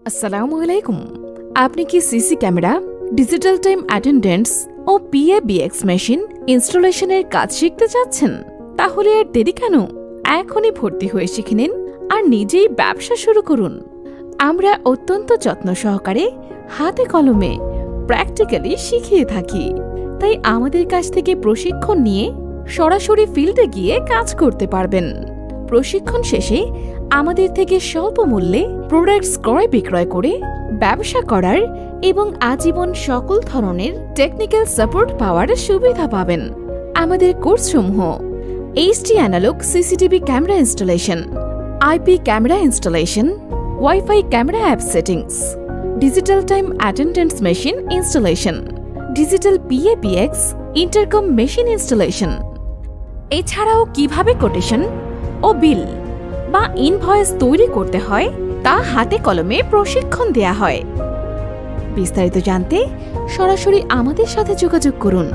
আসসালামু আলাইকুম। আপনি কি CC camera, digital time attendance ও পিএবিএক্স মেশিন ইনস্টলেশনের কাজ শিখতে চাচ্ছেন? তাহলে আর দেরি কেন? এখনই ভর্তি হয়ে শিখে নিন আর নিজেই ব্যবসা শুরু করুন। আমরা অত্যন্ত যত্ন সহকারে হাতে কলমে প্র্যাকটিক্যালি শিখিয়ে থাকি, তাই আমাদের কাছ থেকে প্রশিক্ষণ নিয়ে সরাসরি ফিল্ডে গিয়ে কাজ করতে পারবেন। প্রশিক্ষণ শেষে আমাদের থেকে স্বল্প মূল্যে প্রোডাক্টস ক্রয় বিক্রয় করে ব্যবসা করার এবং আজীবন সকল ধরনের টেকনিক্যাল সাপোর্ট পাওয়ার সুবিধা পাবেন। আমাদের কোর্সসমূহ: HD analogue CCTV camera installation, IP camera installation, wifi camera app settings, digital time attendance machine installation, digital PABX intercom machine installation. এছাড়াও কিভাবে কোটেশন ও বিল বা ইনভয়েস তৈরি করতে হয় তা হাতে কলমে প্রশিক্ষণ দেয়া হয়। বিস্তারিত জানতে সরাসরি আমাদের সাথে যোগাযোগ করুন।